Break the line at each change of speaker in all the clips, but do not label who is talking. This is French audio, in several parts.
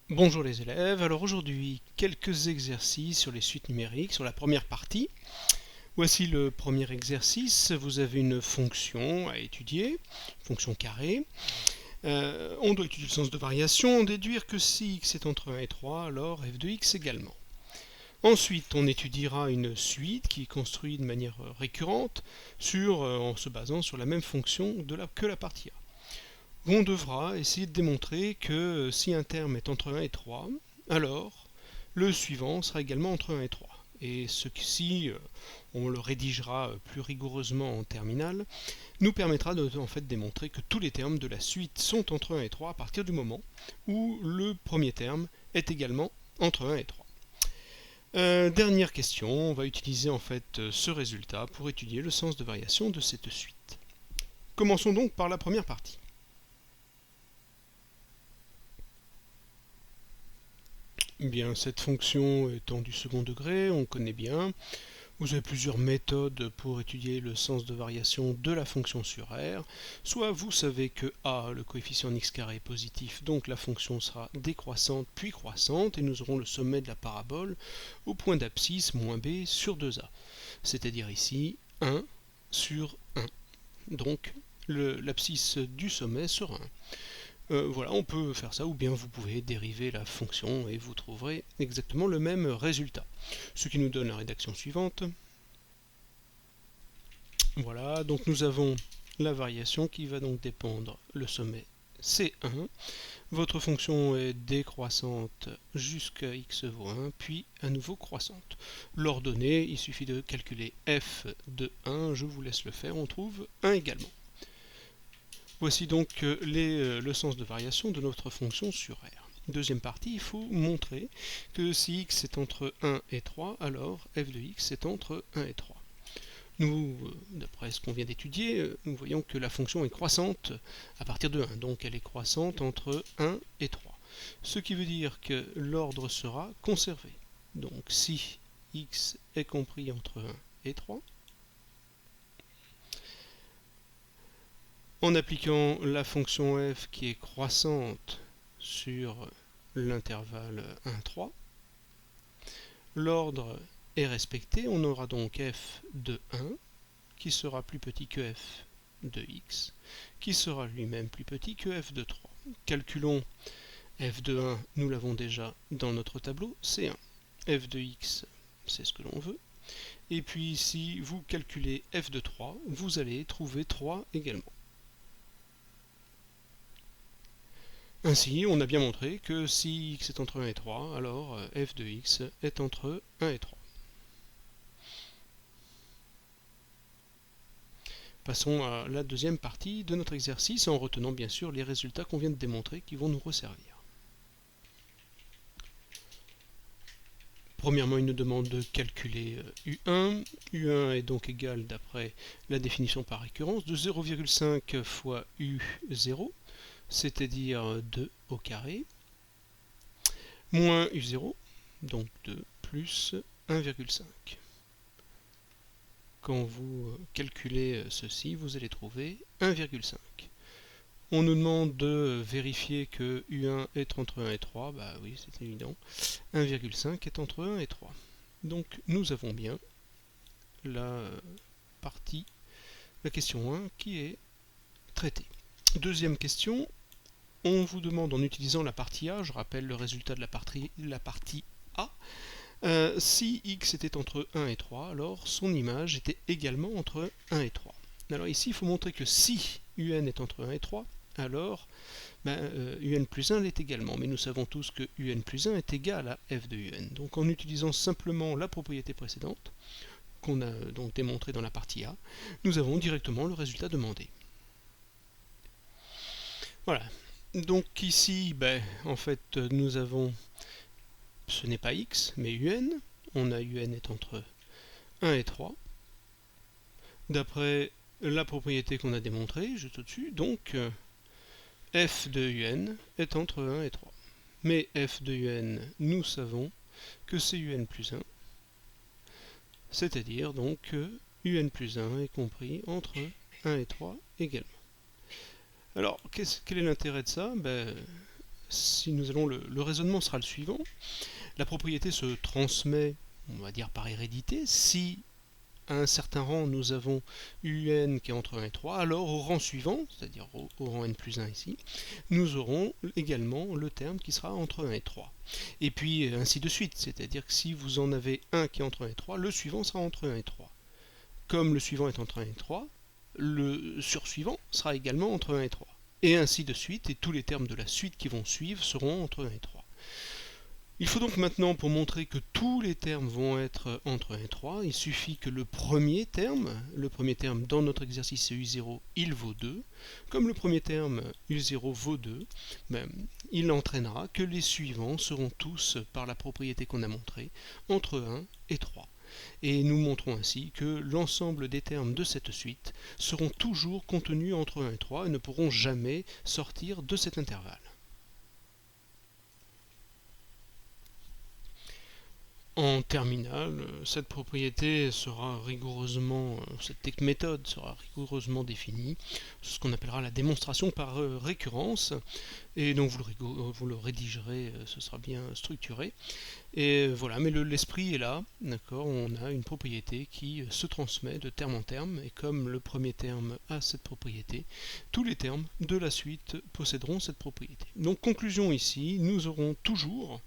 Bonjour les élèves, alors aujourd'hui quelques exercices sur les suites numériques, sur la première partie. Voici le premier exercice, vous avez une fonction à étudier, fonction carrée. On doit étudier le sens de variation, déduire que si x est entre 1 et 3, alors f de x également. Ensuite, on étudiera une suite qui est construite de manière récurrente en se basant sur la même fonction que la partie A. On devra essayer de démontrer que si un terme est entre 1 et 3, alors le suivant sera également entre 1 et 3. Et ceci, on le rédigera plus rigoureusement en terminale, nous permettra de démontrer que tous les termes de la suite sont entre 1 et 3 à partir du moment où le premier terme est également entre 1 et 3. Dernière question, on va utiliser ce résultat pour étudier le sens de variation de cette suite. Commençons donc par la première partie. Bien, cette fonction étant du second degré, on connaît bien. Vous avez plusieurs méthodes pour étudier le sens de variation de la fonction sur R. Soit vous savez que A, le coefficient x carré est positif, donc la fonction sera décroissante puis croissante, et nous aurons le sommet de la parabole au point d'abscisse moins b sur 2a. C'est-à-dire ici 1 sur 1. Donc l'abscisse du sommet sera 1. Voilà, on peut faire ça, ou bien vous pouvez dériver la fonction et vous trouverez exactement le même résultat. Ce qui nous donne la rédaction suivante. Voilà, donc nous avons la variation qui va donc dépendre le sommet C1. Votre fonction est décroissante jusqu'à x vaut 1, puis à nouveau croissante. L'ordonnée, il suffit de calculer f de 1, je vous laisse le faire, on trouve 1 également. Voici donc le sens de variation de notre fonction sur R. Deuxième partie, il faut montrer que si x est entre 1 et 3, alors f de x est entre 1 et 3. Nous, d'après ce qu'on vient d'étudier, nous voyons que la fonction est croissante à partir de 1, donc elle est croissante entre 1 et 3. Ce qui veut dire que l'ordre sera conservé. Donc si x est compris entre 1 et 3, en appliquant la fonction f qui est croissante sur l'intervalle 1, 3, l'ordre est respecté, on aura donc f de 1 qui sera plus petit que f de x, qui sera lui-même plus petit que f de 3. Calculons f de 1, nous l'avons déjà dans notre tableau, c'est 1. f de x, c'est ce que l'on veut. Et puis si vous calculez f de 3, vous allez trouver 3 également. Ainsi, on a bien montré que si x est entre 1 et 3, alors f de x est entre 1 et 3. Passons à la deuxième partie de notre exercice en retenant bien sûr les résultats qu'on vient de démontrer qui vont nous resservir. Premièrement, il nous demande de calculer U1. U1 est donc égal, d'après la définition par récurrence, de 0,5 fois U0, c'est-à-dire 2 au carré, moins U0, donc 2, plus 1,5. Quand vous calculez ceci, vous allez trouver 1,5. On nous demande de vérifier que U1 est entre 1 et 3, bah oui, c'est évident. 1,5 est entre 1 et 3. Donc nous avons bien la question 1 qui est traitée. Deuxième question, on vous demande en utilisant la partie A, je rappelle le résultat de la partie A, si x était entre 1 et 3, alors son image était également entre 1 et 3. Alors ici, il faut montrer que si un est entre 1 et 3, alors un plus 1 l'est également. Mais nous savons tous que un plus 1 est égal à f de un. Donc en utilisant simplement la propriété précédente, qu'on a donc démontrée dans la partie A, nous avons directement le résultat demandé. Voilà. Donc ici, nous avons, ce n'est pas x, mais un. On a un est entre 1 et 3. D'après la propriété qu'on a démontrée juste au-dessus, donc f de un est entre 1 et 3. Mais f de un, nous savons que c'est un plus 1, c'est-à-dire donc que un plus 1 est compris entre 1 et 3 également. Alors, quel est l'intérêt de ça? si nous allons le raisonnement sera le suivant. La propriété se transmet, on va dire par hérédité. Si à un certain rang nous avons un qui est entre 1 et 3, alors au rang suivant, c'est-à-dire au rang n plus 1 ici, nous aurons également le terme qui sera entre 1 et 3. Et puis ainsi de suite, c'est-à-dire que si vous en avez un qui est entre 1 et 3, le suivant sera entre 1 et 3. Comme le suivant est entre 1 et 3, le sursuivant sera également entre 1 et 3. Et ainsi de suite, et tous les termes de la suite qui vont suivre seront entre 1 et 3. Il faut donc maintenant, pour montrer que tous les termes vont être entre 1 et 3, il suffit que le premier terme dans notre exercice c'est U0, il vaut 2. Comme le premier terme U0 vaut 2, il entraînera que les suivants seront tous, par la propriété qu'on a montrée, entre 1 et 3. Et nous montrons ainsi que l'ensemble des termes de cette suite seront toujours contenus entre 1 et 3 et ne pourront jamais sortir de cet intervalle. En terminale, cette propriété sera rigoureusement, cette méthode sera rigoureusement définie, ce qu'on appellera la démonstration par récurrence, et donc vous le rédigerez, ce sera bien structuré. Et voilà, mais l'esprit est là, d'accord, on a une propriété qui se transmet de terme en terme, et comme le premier terme a cette propriété, tous les termes de la suite posséderont cette propriété. Donc conclusion ici, nous aurons toujours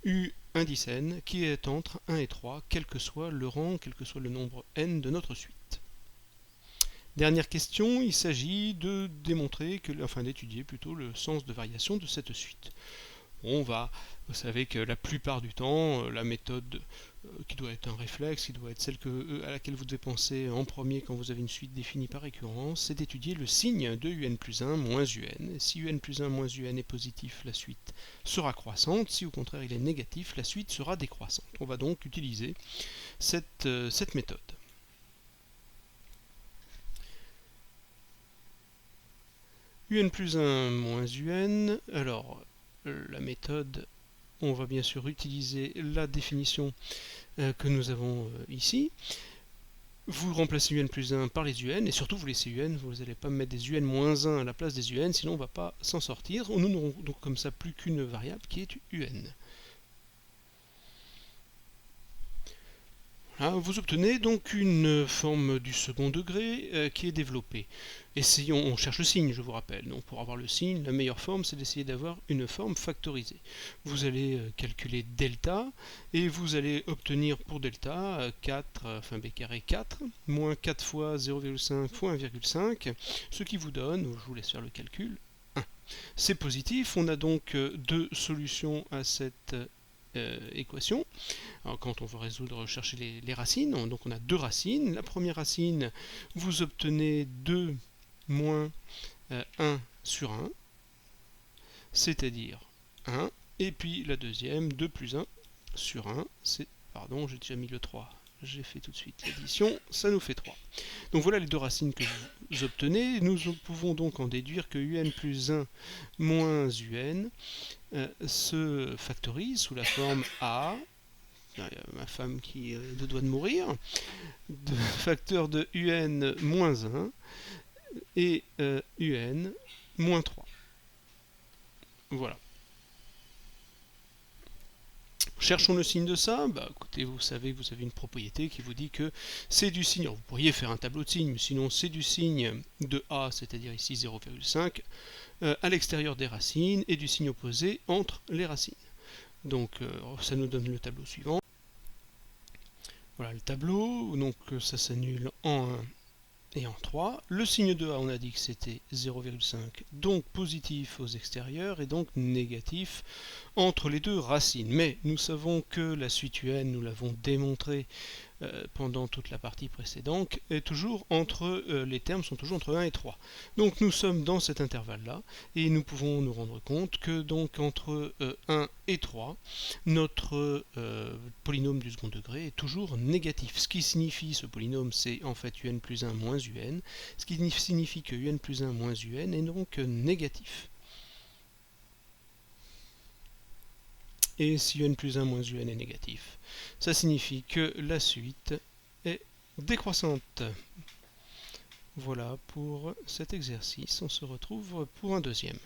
U indice n qui est entre 1 et 3, quel que soit le rang, quel que soit le nombre n de notre suite. Dernière question, il s'agit de démontrer, d'étudier plutôt le sens de variation de cette suite. Vous savez que la plupart du temps, la méthode qui doit être un réflexe, qui doit être celle à laquelle vous devez penser en premier quand vous avez une suite définie par récurrence, c'est d'étudier le signe de un plus 1 moins un. Si un plus 1 moins un est positif, la suite sera croissante. Si au contraire il est négatif, la suite sera décroissante. On va donc utiliser cette méthode. Un plus 1 moins un, alors la méthode, on va bien sûr utiliser la définition que nous avons ici. Vous remplacez un plus 1 par les un, et surtout vous laissez un, vous n'allez pas mettre des un moins 1 à la place des un, sinon on ne va pas s'en sortir. Nous n'aurons donc comme ça plus qu'une variable qui est un. Voilà, vous obtenez donc une forme du second degré qui est développée. On cherche le signe, je vous rappelle. Donc pour avoir le signe, la meilleure forme, c'est d'essayer d'avoir une forme factorisée. Vous allez calculer delta, et vous allez obtenir pour delta 4, b carré 4, moins 4 fois 0,5 fois 1,5, ce qui vous donne, je vous laisse faire le calcul, 1. C'est positif, on a donc deux solutions à cette équation. Alors, quand on veut chercher les racines, donc on a deux racines. La première racine, vous obtenez 2 moins 1 sur 1, c'est-à-dire 1, et puis la deuxième, 2 plus 1 sur 1, pardon, j'ai déjà mis le 3, j'ai fait tout de suite l'addition, ça nous fait 3. Donc voilà les deux racines que vous obtenez. Nous pouvons donc en déduire que un plus 1 moins un se factorise sous la forme A, ma femme qui est de doigt de mourir, de facteur de un moins 1 et un moins 3. Voilà. Cherchons le signe de ça. Écoutez, vous savez que vous avez une propriété qui vous dit que c'est du signe. Alors, vous pourriez faire un tableau de signes, mais sinon c'est du signe de A, c'est-à-dire ici 0,5, à l'extérieur des racines, et du signe opposé entre les racines. Donc ça nous donne le tableau suivant. Voilà le tableau, donc ça s'annule en 1 et en 3. Le signe de A, on a dit que c'était 0,5, donc positif aux extérieurs et donc négatif entre les deux racines. Mais nous savons que la suite un, nous l'avons démontré pendant toute la partie précédente, est toujours les termes sont toujours entre 1 et 3. Donc nous sommes dans cet intervalle-là, et nous pouvons nous rendre compte que donc entre 1 et 3, notre polynôme du second degré est toujours négatif. Ce qui signifie, ce polynôme, c'est en fait un plus 1 moins un, ce qui signifie que un plus 1 moins un est donc négatif. Et si un plus 1 moins un est négatif, ça signifie que la suite est décroissante. Voilà pour cet exercice, on se retrouve pour un deuxième.